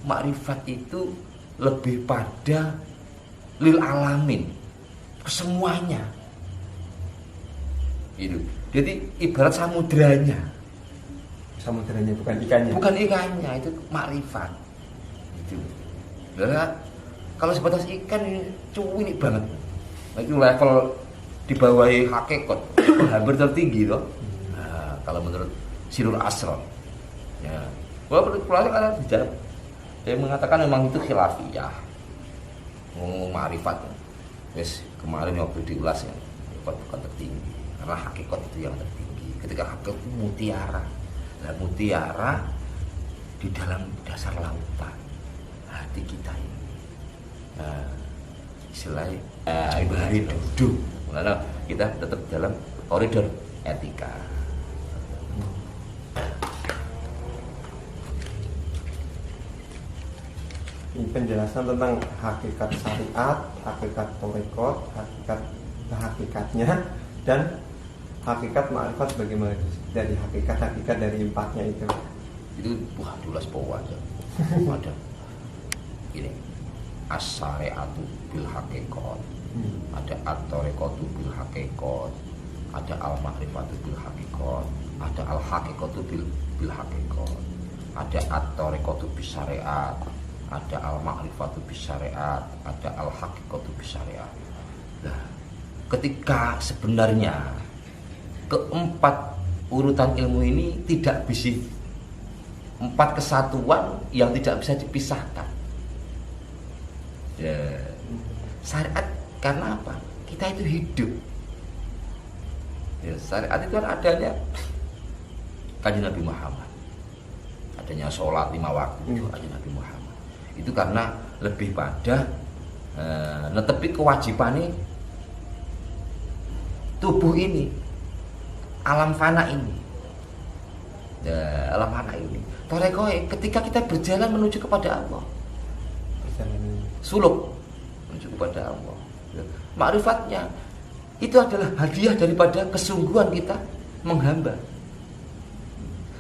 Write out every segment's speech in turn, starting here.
makrifat itu lebih pada lil alamin, semuanya. Itu. Jadi ibarat samudranya. Samudranya bukan ikannya. Bukan ikannya, itu makrifat. Itu. Karena kalau sebatas ikan ini cuwini banget. Itu level di bawah hakikat, hampir tertinggi toh. Nah, kalau menurut Sirul Asrar. Ya. Walaupun ada bicara dia mengatakan memang itu khilafiyah. Ngomong ma'rifat. Wes kemarin waktu diulas ya, bukan tertinggi. Karena hakikat itu yang tertinggi. Ketika hakikat itu mutiara. Nah, mutiara di dalam dasar lautan hati kita ini. Nah, istilahnya ibarat duduk. Karena kita tetap dalam koridor etika. Ini penjelasan tentang hakikat syariat, hakikat thariqat, hakikat hakikatnya, dan hakikat ma'rifat bagaimana dari hakikat dari empatnya itu. Itu wah jelas bawa aja. Ada ini as-syari'atu bil haqiqat. Ada at-thariqatu bil haqiqat. Ada al-ma'rifatu bil haqiqat. Ada al-haqiqatu bil haqiqat. Ada at-thariqatu bis syariat. Ada al-ma'rifatu bis syariat, ada al-haqiqatu bis syariat. Nah, ketika sebenarnya keempat urutan ilmu ini tidak bisa, empat kesatuan yang tidak bisa dipisahkan. Ya, syariat karena apa? Kita itu hidup. Ya, syariat itu kan adanya kanjeng Nabi Muhammad. Adanya sholat 5 waktu itu kanjeng Nabi Muhammad. Itu karena lebih pada netepi kewajibannya tubuh ini, alam fana ini, alam fana ini. Thariqah ketika kita berjalan menuju kepada Allah, suluk menuju kepada Allah. Ma'rifatnya itu adalah hadiah daripada kesungguhan kita menghamba.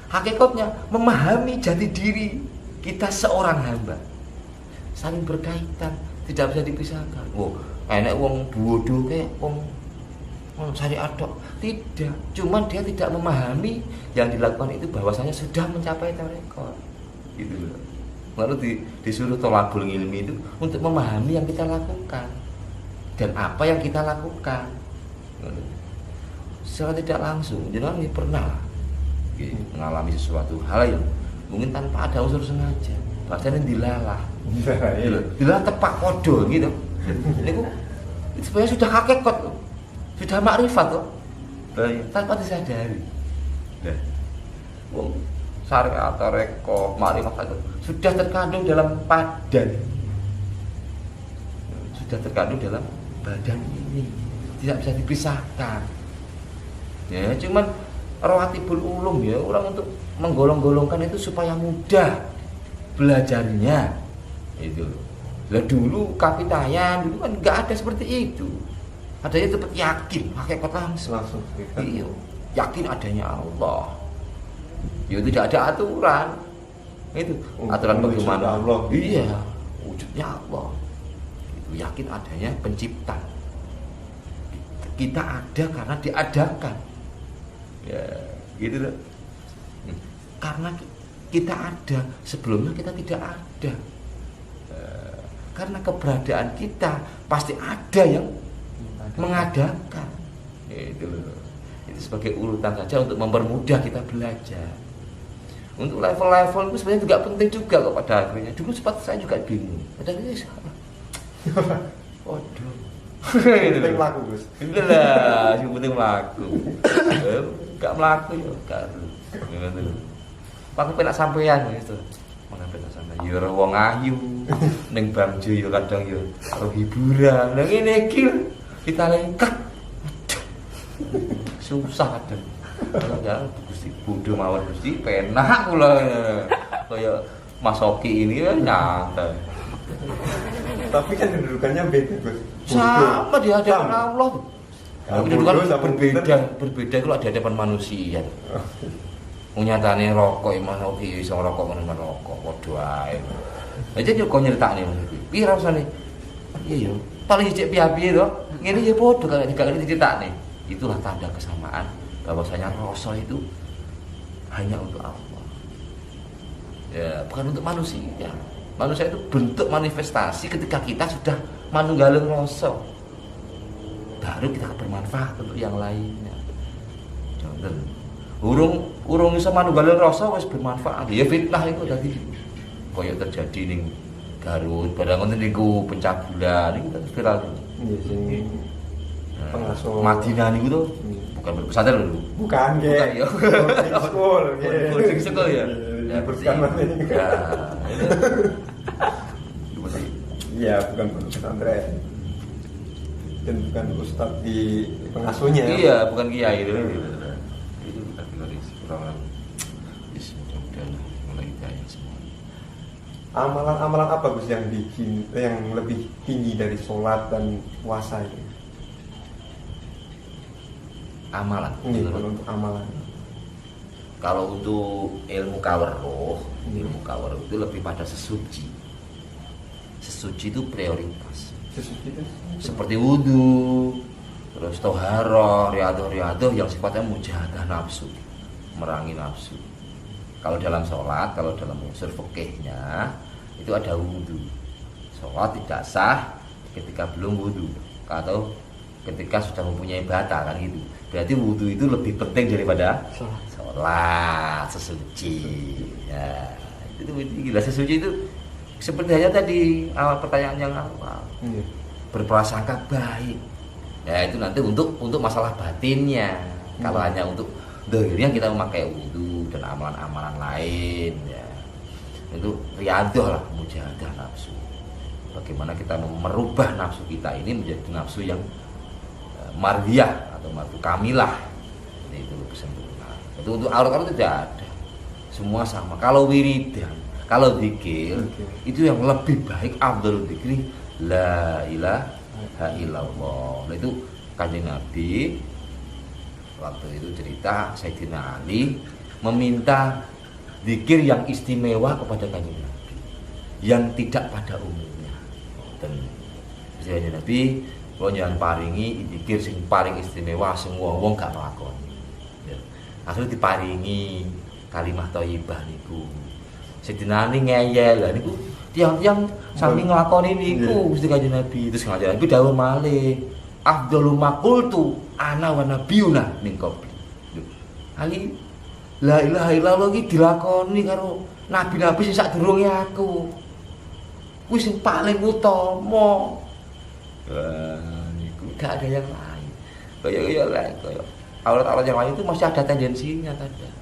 Hakikatnya memahami jati diri kita seorang hamba. Saling berkaitan, tidak bisa dipisahkan. Enak wong bodoh kayak wong syariat tok. Tidak, cuman dia tidak memahami yang dilakukan itu bahwasanya sudah mencapai thariqah. Gitu loh. Lalu disuruh tolabul ilmi itu untuk memahami yang kita lakukan dan apa yang kita lakukan. Secara tidak langsung, jangan pernah mengalami sesuatu hal yang mungkin tanpa ada unsur sengaja. Bahasanya dilalah. Dilalah tepak kodo gitu. Ini sebenarnya sudah hakikat loh. Sudah makrifat loh. Tanpa disadari. Nah, syariat, thariqah, makrifat itu sudah terkandung dalam badan. Sudah terkandung dalam badan ini. Tidak bisa dipisahkan. Ya, cuman rawatibul ulum ya, orang untuk menggolong-golongkan itu supaya mudah belajarnya itu. Lah dulu kapitayan dulu kan nggak ada seperti itu. Adanya tetap yakin, hakikat langsung. Iya, yakin adanya Allah. Ya tidak ada aturan. Itu aturan bagaimana Allah. Iya, wujudnya Allah. Itu yakin adanya pencipta. Kita ada karena diadakan. Ya, gitu loh. Karena kita ada, sebelumnya kita tidak ada. Karena keberadaan kita pasti ada yang mengadakan. Itu loh. Itu sebagai urutan saja untuk mempermudah kita belajar. Untuk level-level itu sebenarnya juga penting juga kok pada akhirnya. Dulu sempat saya juga bingung. Padahal ini salah. Waduh. Penting melaku, Gus. Itulah, yang penting melaku. Enggak melaku ya, enggak. Aku penak sampean gitu. Mana penak sampean ya ora wong ayu. Ning Bangjo ya kadang ya karo hiburan. Lah ngene iki kita lengkap. Susah kadang. Ya Gusti bodoh mawon Gusti penak kula. Kaya Mas Oki ini kan nyantai. Tapi kan kedudukannya beda, Gus. Sama di hadapan Allah. Kedudukan berbeda kalau di hadapan manusia. Nyatane rokok Mas Oki iso ngerokok men rokok padha ae. Aja yo kok nyeritakne Mas. Piye rasane? Iya yo. Paling cek piye-piye to. Ngene ya padha kalau gak ngerti ceritakne. Itulah tanda kesamaan bahwasanya rasa itu hanya untuk Allah. Ya, bukan untuk manusia. Manusia itu bentuk manifestasi ketika kita sudah manunggaling rasa. Baru kita bermanfaat untuk yang lainnya. Jangan urung iso manunggaling rasa wis bermanfaat. Ya fitnah itu tadi. Koyo terjadi ning Garut, barang ngoten niku pencabulan niku viral. Iya sing pengasuh Madinah niku tuh bukan berpesantren lho. bukan Bukan ya. ya. School. Boarding school ya. Ya Bukan bersih. ini. Ya. Itu bersih. Iya, bukan pesantren. Dan bukan ustadz di pengasuhnya. Iya, bukan kiai itu. Itu kategori kurang mudah-mudahan mulai hidayah semua. Amalan-amalan apa Gus yang lebih tinggi dari sholat dan puasa itu? Amalan. Ini kalau untuk amalan. Kalau untuk ilmu kaweruh itu lebih pada sesuci. Sesuci itu prioritas. Sesuci itu Seperti wudhu, terus toharoh, riadoh yang sifatnya mujahadah nafsu, merangi nafsu. Kalau dalam sholat, kalau dalam unsur fikihnya itu ada wudhu. Sholat tidak sah ketika belum wudhu, atau ketika sudah mempunyai bata kan gitu. Berarti wudhu itu lebih penting daripada sholat sesuci. Ya, itu gila sesuci itu seperti hanya tadi awal pertanyaan yang awal. Berprasangka baik. Ya itu nanti untuk masalah batinnya. Kalau hanya untuk dohirnya kita memakai wudhu dan amalan-amalan lain ya. Itu riadoh lah, mujahadah nafsu. Bagaimana kita merubah nafsu kita ini menjadi nafsu yang mardiyah atau mardu kamilah. Itu lebih sempurna. Itu untuk aurat tidak ada. Semua sama. Kalau wiridan, kalau zikir itu yang lebih baik afdhalul dzikri la ilaha illallah. Nah, itu Kanjeng Nabi waktu itu cerita Sayyidina Ali meminta zikir yang istimewa kepada Kanjeng Nabi yang tidak pada umumnya. Dan Sayyidina Nabi kalau jangan paringi zikir sing paling istimewa semua wong gak nglakoni. Ya. Akhirnya diparingi kalimat thayyibah niku. Sayyidina Ali ngeyel lah niku tiang-tiang sami nglakoni niku Gusti Kanjeng Nabi. Terus Kanjeng Nabi dawuh malih afdhalu maqultu ana wa nabiyuna min qabli. Ali la ilaha illallah iki dilakoni karo nabi-nabi sing sadurunge aku. Kuwi sing paling utama. Niku gak ada yang lain. Kayak aurat-aurat yang lain itu masih ada tendensinya kadang.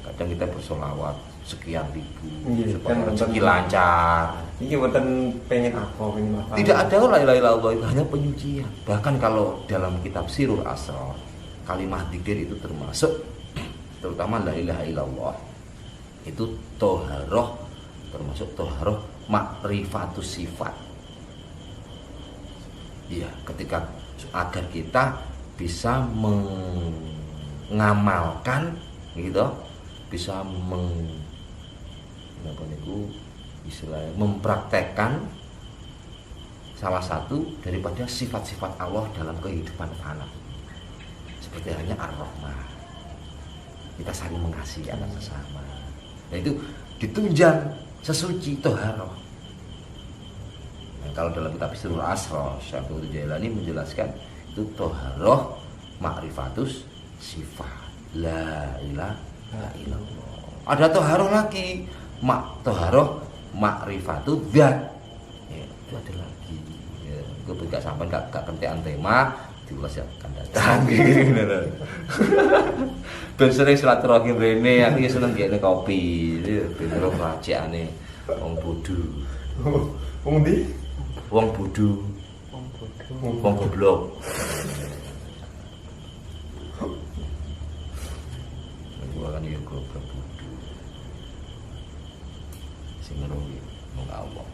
Kadang kita bersolawat sekian ribu supaya rezeki lancar. Ini bukan pengen apa. Tidak ada la ilaha illallah itu hanya penyucian. Bahkan kalau dalam kitab Sirul Asrar kalimat dzikir itu termasuk terutama la ilaha illallah itu toharoh, termasuk toharoh makrifatus sifat. Iya, ketika agar kita bisa mengamalkan gitu, bisa istilahnya mempraktekkan salah satu daripada sifat-sifat Allah dalam kehidupan anak. Seperti halnya Ar-Rahman. Kita saling mengasihi anak sesama. Nah itu ditunjang sesuci toharoh. Nah, kalau dalam kitab Sirul Asrar Syaikhul Jailani menjelaskan itu toharoh makrifatus sifat la ilaha illallah. Ada toharoh lagi toharoh makrifatu dzat. Ya, itu ada lagi. Ya, gue gak sampai gak kentean tema diulas ya akan datang. Ben sering silaturahim rene aku ya seneng ngene kopi. Ben ora rajakane wong bodho. Wong ndi? Wong bodho. Wong goblok. Gua kan yo goblok bodho. Sing ngono kuwi mung Allah.